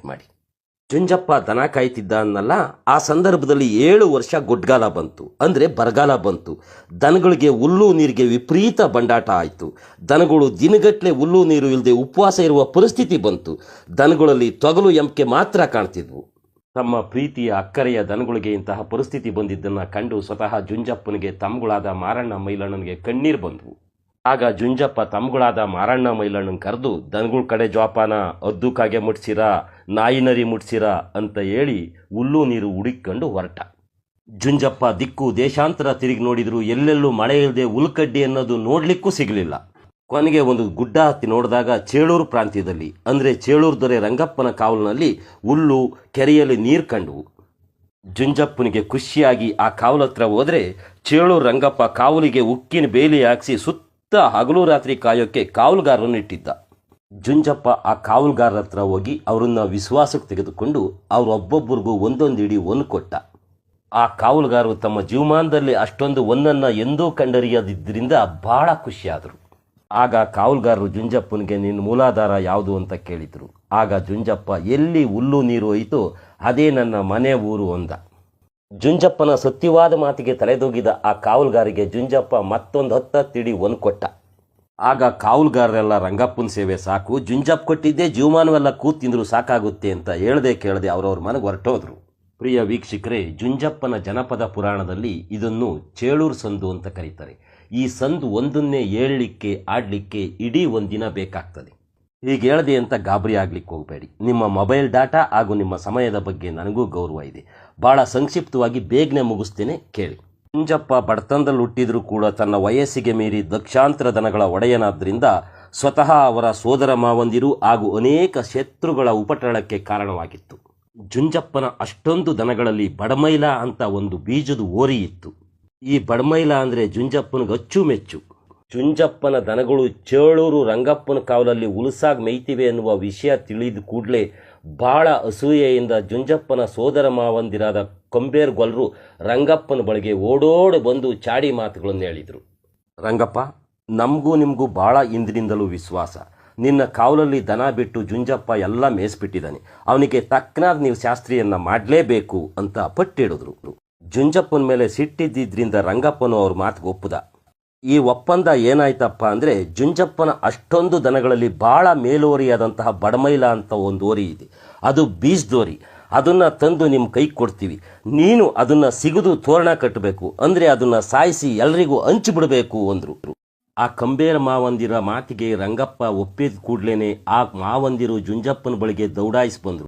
ಮಾಡಿ. ಜುಂಜಪ್ಪ ದನ ಕಾಯ್ತಿದ್ದ ಅನ್ನಲ್ಲ, ಆ ಸಂದರ್ಭದಲ್ಲಿ 7 ವರ್ಷ ಗೊಡ್ಗಾಲ ಬಂತು, ಅಂದರೆ ಬರಗಾಲ ಬಂತು. ದನಗಳಿಗೆ ಹುಲ್ಲು ನೀರಿಗೆ ವಿಪರೀತ ಬಂಡಾಟ ಆಯಿತು. ದನಗಳು ದಿನಗಟ್ಟಲೆ ಹುಲ್ಲು ನೀರು ಇಲ್ಲದೆ ಉಪವಾಸ ಇರುವ ಪರಿಸ್ಥಿತಿ ಬಂತು. ದನಗಳಲ್ಲಿ ತೊಗಲು ಎಂಕೆ ಮಾತ್ರ ಕಾಣ್ತಿದ್ವು. ತಮ್ಮ ಪ್ರೀತಿಯ ಅಕ್ಕರೆಯ ದನಗಳಿಗೆ ಇಂತಹ ಪರಿಸ್ಥಿತಿ ಬಂದಿದ್ದನ್ನು ಕಂಡು ಸ್ವತಃ ಜುಂಜಪ್ಪನಿಗೆ ತಮ್ಮಗಳಾದ ಮಾರಣ್ಣ ಮೈಲಣ್ಣನಿಗೆ ಕಣ್ಣೀರು ಬಂದವು. ಆಗ ಜುಂಜಪ್ಪ ತಮ್ಮಗಳಾದ ಮಾರಣ್ಣ ಮೈಲಣ್ಣನ ಕರೆದು, ದನಗಳ ಕಡೆ ಜೋಪಾನ, ಹದ್ದು ಕಾಗೆ ಮುಟ್ಸಿರ, ನಾಯಿನರಿ ಮುಟ್ಸಿರ ಅಂತ ಹೇಳಿ ಹುಲ್ಲು ನೀರು ಹುಡುಕೊಂಡು ಹೊರಟ. ಜುಂಜಪ್ಪ ದಿಕ್ಕು ದೇಶಾಂತರ ತಿರುಗಿ ನೋಡಿದ್ರು, ಎಲ್ಲೆಲ್ಲೂ ಮಳೆ ಇಲ್ಲದೆ ಹುಲ್ಕಡ್ಡಿ ಅನ್ನೋದು ನೋಡ್ಲಿಕ್ಕೂ ಸಿಗಲಿಲ್ಲ. ಕೊನೆಗೆ ಒಂದು ಗುಡ್ಡ ಹತ್ತಿ ನೋಡಿದಾಗ ಚೇಳೂರು ಪ್ರಾಂತ್ಯದಲ್ಲಿ, ಅಂದರೆ ಚೇಳೂರು ದೊರೆ ರಂಗಪ್ಪನ ಕಾವಲಿನಲ್ಲಿ ಹುಲ್ಲು, ಕೆರೆಯಲ್ಲಿ ನೀರು ಕಂಡವು. ಜುಂಜಪ್ಪನಿಗೆ ಖುಷಿಯಾಗಿ ಆ ಕಾವಲ ಹತ್ರ ಹೋದರೆ ಚೇಳೂರು ರಂಗಪ್ಪ ಕಾವಲಿಗೆ ಉಕ್ಕಿನ ಬೇಲಿ ಹಾಕಿಸಿ ಸುತ್ತ ಹಗಲು ರಾತ್ರಿ ಕಾಯೋಕ್ಕೆ ಕಾವಲುಗಾರರನ್ನು ಇಟ್ಟಿದ್ದ. ಜುಂಜಪ್ಪ ಆ ಕಾವಲುಗಾರರ ಹತ್ರ ಹೋಗಿ ಅವರನ್ನ ವಿಶ್ವಾಸಕ್ಕೆ ತೆಗೆದುಕೊಂಡು ಅವರೊಬ್ಬೊಬ್ಬರಿಗೂ ಒಂದೊಂದು ಇಡೀ ಒನ್ ಕೊಟ್ಟ. ಆ ಕಾವಲುಗಾರರು ತಮ್ಮ ಜೀವಮಾನದಲ್ಲಿ ಅಷ್ಟೊಂದು ಒನ್ನನ್ನು ಎಂದೂ ಕಂಡರಿಯದಿದ್ದರಿಂದ ಬಹಳ ಖುಷಿಯಾದರು. ಆಗ ಕಾವಲುಗಾರರು ಜುಂಜಪ್ಪನಿಗೆ ನಿನ್ನ ಮೂಲಾಧಾರ ಯಾವುದು ಅಂತ ಕೇಳಿದರು. ಆಗ ಜುಂಜಪ್ಪ ಎಲ್ಲಿ ಹುಲ್ಲು ನೀರು ಹೋಯಿತೋ ಅದೇ ನನ್ನ ಮನೆ ಊರು ಅಂದ. ಜುಂಜಪ್ಪನ ಸತ್ಯವಾದ ಮಾತಿಗೆ ತಲೆದೂಗಿದ ಆ ಕಾವಲುಗಾರಿಗೆ ಜುಂಜಪ್ಪ ಮತ್ತೊಂದು 10 ಇಡೀ ಒನ್ ಕೊಟ್ಟ. ಆಗ ಕಾವಲುಗಾರರೆಲ್ಲ ರಂಗಪ್ಪನ ಸೇವೆ ಸಾಕು, ಜುಂಜಪ್ಪ ಕೊಟ್ಟಿದ್ದೇ ಜೀವಮಾನವೆಲ್ಲ ಕೂತಿಂದ್ರು ಸಾಕಾಗುತ್ತೆ ಅಂತ ಹೇಳ್ದೆ ಕೇಳದೆ ಅವರವ್ರ ಮನೆಗೆ ಹೊರಟೋದ್ರು. ಪ್ರಿಯ ವೀಕ್ಷಕರೇ, ಜುಂಜಪ್ಪನ ಜನಪದ ಪುರಾಣದಲ್ಲಿ ಇದನ್ನು ಚೇಳೂರು ಸಂದು ಅಂತ ಕರೀತಾರೆ. ಈ ಸಂದು ಒಂದನ್ನೇ ಹೇಳಲಿಕ್ಕೆ ಆಡಲಿಕ್ಕೆ ಇಡೀ ಒಂದಿನ ಬೇಕಾಗ್ತದೆ. ಹೀಗೆ ಹೇಳ್ದೆ ಅಂತ ಗಾಬರಿ ಆಗ್ಲಿಕ್ಕೆ ಹೋಗಬೇಡಿ. ನಿಮ್ಮ ಮೊಬೈಲ್ ಡಾಟಾ ಹಾಗೂ ನಿಮ್ಮ ಸಮಯದ ಬಗ್ಗೆ ನನಗೂ ಗೌರವ ಇದೆ. ಭಾಳ ಸಂಕ್ಷಿಪ್ತವಾಗಿ ಬೇಗನೆ ಮುಗಿಸ್ತೇನೆ, ಕೇಳಿ. ಜುಂಜಪ್ಪ ಬಡತನದಲ್ಲಿ ಹುಟ್ಟಿದ್ರೂ ಕೂಡ ತನ್ನ ವಯಸ್ಸಿಗೆ ಮೀರಿ ಲಕ್ಷಾಂತರ ದನಗಳ ಒಡೆಯನಾದ್ದರಿಂದ ಸ್ವತಃ ಅವರ ಸೋದರ ಮಾವಂದಿರು ಹಾಗೂ ಅನೇಕ ಶತ್ರುಗಳ ಉಪಟಳಕ್ಕೆ ಕಾರಣವಾಗಿತ್ತು. ಜುಂಜಪ್ಪನ ಅಷ್ಟೊಂದು ದನಗಳಲ್ಲಿ ಬಡಮೈಲ ಅಂತ ಒಂದು ಬೀಜದ ಓರಿ ಇತ್ತು. ಈ ಬಡಮೈಲ ಅಂದರೆ ಜುಂಜಪ್ಪನಿಗೆ ಅಚ್ಚುಮೆಚ್ಚು. ಜುಂಜಪ್ಪನ ದನಗಳು ಚೇಳೂರು ರಂಗಪ್ಪನ ಕಾವಲಲ್ಲಿ ಉಲಸಾಗಿ ಮೇಯ್ತಿವೆ ಎನ್ನುವ ವಿಷಯ ತಿಳಿದ ಕೂಡಲೇ ಭಾಳ ಅಸೂಯೆಯಿಂದ ಜುಂಜಪ್ಪನ ಸೋದರ ಮಾವಂದಿರಾದ ಕೊಂಬೇರ್ಗೊಲ್ಲರು ರಂಗಪ್ಪನ ಬಳಿಗೆ ಓಡೋಡಿ ಬಂದು ಚಾಡಿ ಮಾತುಗಳನ್ನು ಹೇಳಿದರು. ರಂಗಪ್ಪ, ನಮಗೂ ನಿಮಗೂ ಭಾಳ ಹಿಂದಿನಿಂದಲೂ ವಿಶ್ವಾಸ. ನಿನ್ನ ಕಾವಲಲ್ಲಿ ದನ ಬಿಟ್ಟು ಜುಂಜಪ್ಪ ಎಲ್ಲ ಮೇಯಿಸ್ಬಿಟ್ಟಿದ್ದಾನೆ. ಅವನಿಗೆ ತಕ್ಕನಾದ ನೀವು ಶಾಸ್ತ್ರಿಯನ್ನು ಮಾಡಲೇಬೇಕು ಅಂತ ಪಟ್ಟಿಡಿದ್ರು. ಜುಂಜಪ್ಪನ ಮೇಲೆ ಸಿಟ್ಟಿದ್ದರಿಂದ ರಂಗಪ್ಪನು ಅವ್ರ ಮಾತಿಗೆ ಒಪ್ಪದ. ಈ ಒಪ್ಪಂದ ಏನಾಯ್ತಪ್ಪ ಅಂದರೆ, ಜುಂಜಪ್ಪನ ಅಷ್ಟೊಂದು ದನಗಳಲ್ಲಿ ಭಾಳ ಮೇಲೋರಿಯಾದಂತಹ ಬಡಮೈಲ ಅಂತ ಒಂದು ಓರಿ ಇದೆ. ಅದು ಬೀಜದೋರಿ. ಅದನ್ನು ತಂದು ನಿಮ್ಮ ಕೈಗೆ ಕೊಡ್ತೀವಿ. ನೀನು ಅದನ್ನು ಸಿಗದು ತೋರಣ ಕಟ್ಟಬೇಕು, ಅಂದರೆ ಅದನ್ನು ಸಾಯಿಸಿ ಎಲ್ರಿಗೂ ಹಂಚಿಬಿಡಬೇಕು ಅಂದರು. ಆ ಕಂಬೇರ ಮಾವಂದಿರ ಮಾತಿಗೆ ರಂಗಪ್ಪ ಒಪ್ಪಿದ ಕೂಡಲೇ ಆ ಮಾವಂದಿರು ಜುಂಜಪ್ಪನ ಬಳಿಗೆ ದೌಡಾಯಿಸಿ ಬಂದರು.